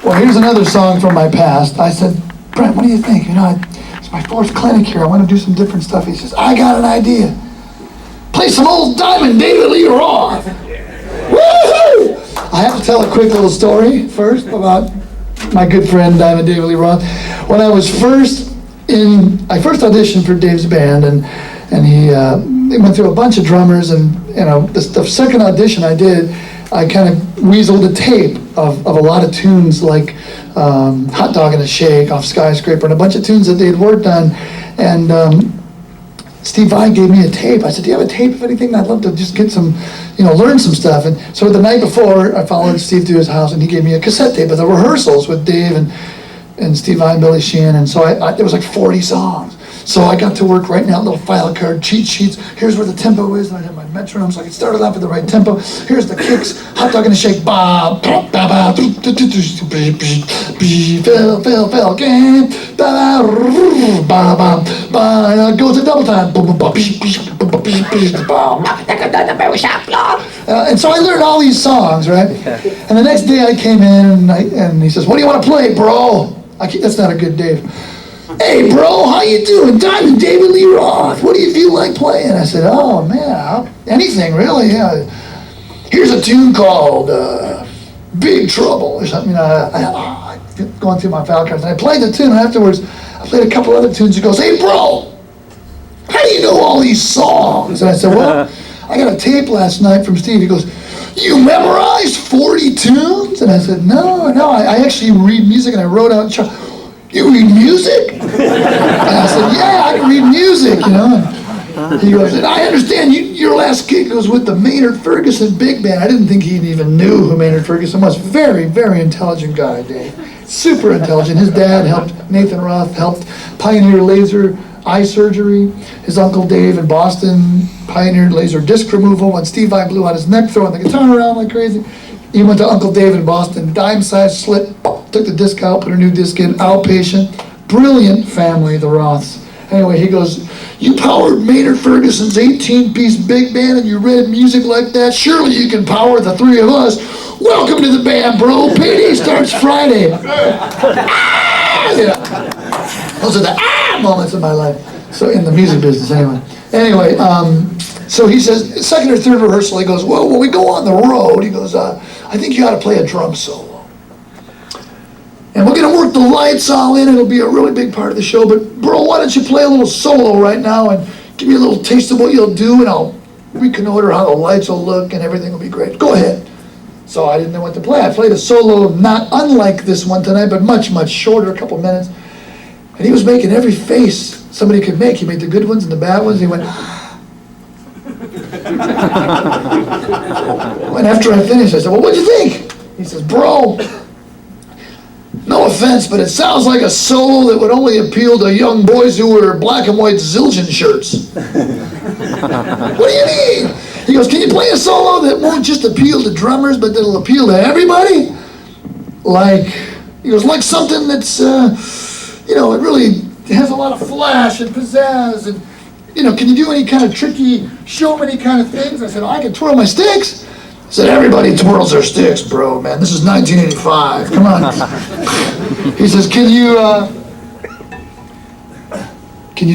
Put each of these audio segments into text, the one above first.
Well, here's another song from my past. I said, Brent, what do you think? You know, it's my 4th clinic here. I want to do some different stuff. He says, I got an idea. Play some old Diamond David Lee Roth. Woo-hoo! I have to tell a quick little story first about my good friend Diamond David Lee Roth. When I was I first auditioned for Dave's band, and he went through a bunch of drummers, and you know, the second audition I did, I kind of weaseled a tape of a lot of tunes like Hot Dog and a Shake off Skyscraper and a bunch of tunes that they had worked on, and Steve Vai gave me a tape. I said, do you have a tape of anything? I'd love to just get some, you know, learn some stuff. And so the night before, I followed Steve to his house, and he gave me a cassette tape of the rehearsals with Dave and Steve Vai and Billy Sheehan. And so there was like 40 songs. So I got to work writing out little file card cheat sheets. Here's where the tempo is, and I had my metronome, so I could start it off at the right tempo. Here's the kicks, Hot Dog and a Shake, ba, ba, ba, ba, fill, game, ba, ba, ba, ba, and it goes to double time. And so I learned all these songs, right? And the next day I came in, and he says, what do you want to play, bro? That's not a good Dave. Hey, bro, how you doing? Diamond David Lee Roth. What do you feel like playing? I said, oh, man, anything, really. Yeah. Here's a tune called Big Trouble or something. I going through my file cards, and I played the tune, and afterwards, I played a couple other tunes. He goes, hey, bro, how do you know all these songs? And I said, well, I got a tape last night from Steve. He goes, you memorized 40 tunes? And I said, no, I actually read music, and I wrote out... You read music? And I said, yeah, I can read music, you know. And he goes, and I understand your last gig was with the Maynard Ferguson Big Band. I didn't think he even knew who Maynard Ferguson was. Very, very intelligent guy, Dave. Super intelligent. His dad Nathan Roth helped pioneer laser eye surgery. His uncle Dave in Boston pioneered laser disc removal when Steve Vai blew out his neck, throwing the guitar around like crazy. He went to Uncle Dave in Boston, dime-sized slit, took the disc out, put a new disc in, outpatient. Brilliant family, the Roths. Anyway, he goes, you powered Maynard Ferguson's 18-piece big band and you read music like that? Surely you can power the three of us. Welcome to the band, bro. Payday starts Friday. Yeah. Those are the moments of my life. So in the music business, anyway. So he says, second or third rehearsal, he goes, well, when we go on the road, he goes, I think you ought to play a drum solo. And we're going to work the lights all in. It'll be a really big part of the show. But, bro, why don't you play a little solo right now and give me a little taste of what you'll do, and I'll reconnoiter how the lights will look, and everything will be great. Go ahead. So I didn't know what to play. I played a solo not unlike this one tonight, but much, much shorter, a couple minutes. And he was making every face somebody could make. He made the good ones and the bad ones. He went... And after I finished, I said, well, what'd you think? He says, bro, no offense, but it sounds like a solo that would only appeal to young boys who wear black and white Zildjian shirts. What do you mean? He goes, can you play a solo that won't just appeal to drummers, but that'll appeal to everybody? He goes, like something that's, it really has a lot of flash and pizzazz, and can you do any kind of tricky, show me any kind of things? I said, I can twirl my sticks. I said, everybody twirls their sticks, bro, man. This is 1985. Come on. He says, can you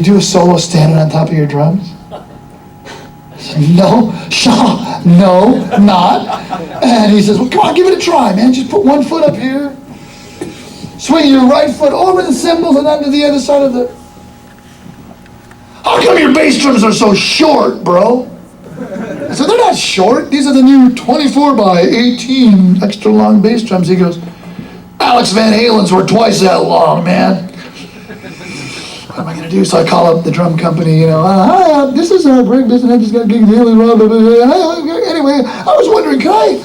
do a solo standing on top of your drums? I said, no, not. And he says, well, come on, give it a try, man. Just put one foot up here. Swing your right foot over the cymbals and onto the other side of the... How come your bass drums are so short, bro? I said, they're not short. These are the new 24 by 18 extra long bass drums. He goes, Alex Van Halen's were twice that long, man. What am I going to do? So I call up the drum company, hi, this is Gregg Bissonette, just got a gig in the Roth. Anyway, I was wondering, can I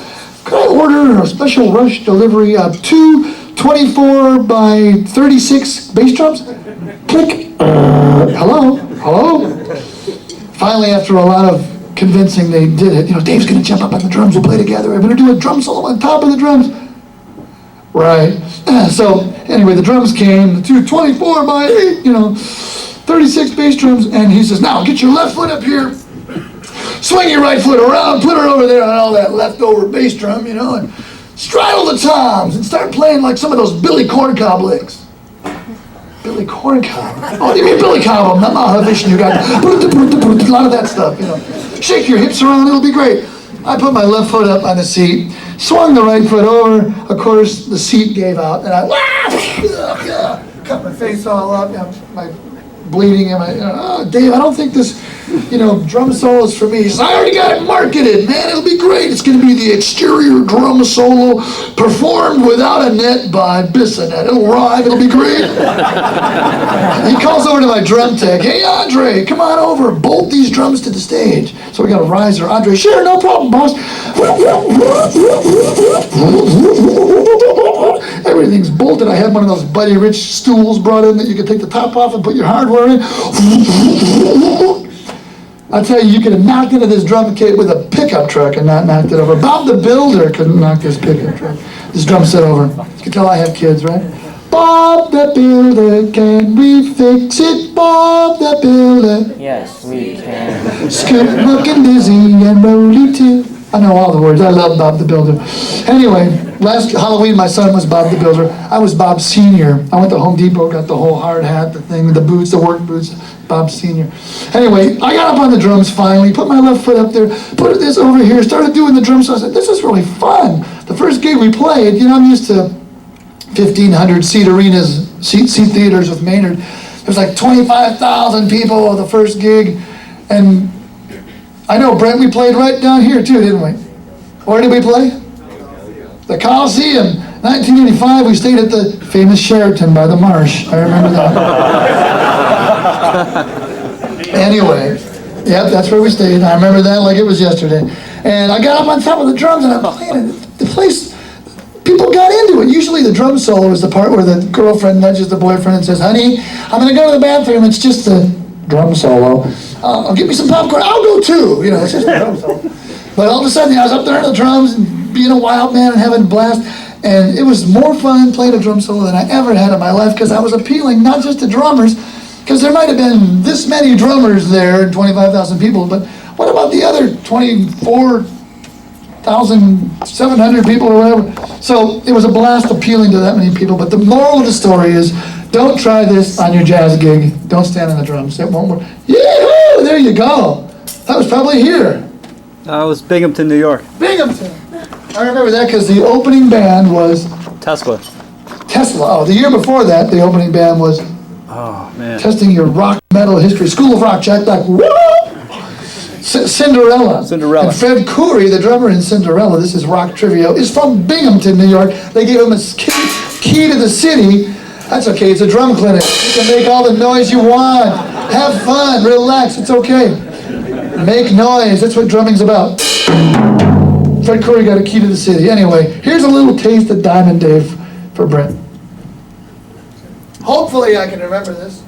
order a special rush delivery of 2 24 by 36 bass drums? Click. Hello? Finally, after a lot of convincing, they did it. Dave's going to jump up on the drums. We'll play together. We're going to do a drum solo on top of the drums. Right. So, anyway, the drums came. The 2 24 by 8, 36 bass drums. And he says, now, get your left foot up here. Swing your right foot around. Put her over there on all that leftover bass drum, and straddle the toms and start playing like some of those Billy Corncob licks. Billy Corncob? Oh, you mean Billy Cobb? I'm not a vision you got. A lot of that stuff, you know. Shake your hips around, it'll be great. I put my left foot up on the seat, swung the right foot over. Of course, the seat gave out, and I cut my face all up, you know, my bleeding, and Dave, I don't think this, drum solo is for me. He says, I already got it marketed, man, it'll be great. It's going to be the exterior drum solo performed without a net by Bissonette. It'll rhyme, it'll be great. He calls over to my drum tech, hey, Andre, come on over, bolt these drums to the stage. So we got a riser. Andre, sure, no problem, boss. Everything's bolted. I had one of those Buddy Rich stools brought in that you could take the top off and put your hardware in. I tell you, you could have knocked into this drum kit with a pickup truck and not knocked it over. Bob the Builder couldn't knock this pickup truck. This drum set over. You can tell I have kids, right? Bob the Builder, can we fix it? Bob the Builder. Yes, we can. Scoop, Nook, and Dizzy, and Rolly too. I know all the words. I love Bob the Builder. Anyway, last Halloween, my son was Bob the Builder. I was Bob Senior. I went to Home Depot, got the whole hard hat, the thing, the boots, the work boots. Bob Senior. Anyway, I got up on the drums finally, put my left foot up there, put this over here, started doing the drums. So I said, this is really fun. The first gig we played, I'm used to 1,500 seat arenas, seat theaters with Maynard. There was like 25,000 people the first gig, and I know, Brent, we played right down here too, didn't we? Where did we play? The Coliseum. 1985, we stayed at the famous Sheraton by the Marsh. I remember that. Anyway, yep, that's where we stayed. I remember that like it was yesterday. And I got up on top of the drums and I'm playing it. The place, people got into it. Usually the drum solo is the part where the girlfriend nudges the boyfriend and says, honey, I'm going to go to the bathroom. It's just the drum solo. I'll get me some popcorn. I'll go too. It's just the drum solo. But all of a sudden, I was up there on the drums and being a wild man and having a blast. And it was more fun playing a drum solo than I ever had in my life because I was appealing not just to drummers, because there might have been this many drummers there and 25,000 people, but what about the other 24,700 people or whatever? So it was a blast appealing to that many people. But the moral of the story is, don't try this on your jazz gig. Don't stand on the drums. It won't work. Yee-hoo! There you go. That was probably here. That was Binghamton, New York. Binghamton. I remember that because the opening band was Tesla. Oh, the year before that, the opening band was testing your rock metal history. School of Rock, Jack Black. Woo! Cinderella. And Fred Coury, the drummer in Cinderella, this is rock trivia, is from Binghamton, New York. They gave him a key to the city. That's okay, it's a drum clinic. You can make all the noise you want. Have fun, relax, it's okay. Make noise, that's what drumming's about. Fred Coury got a key to the city. Anyway, here's a little taste of Diamond Dave for Brent. Hopefully I can remember this.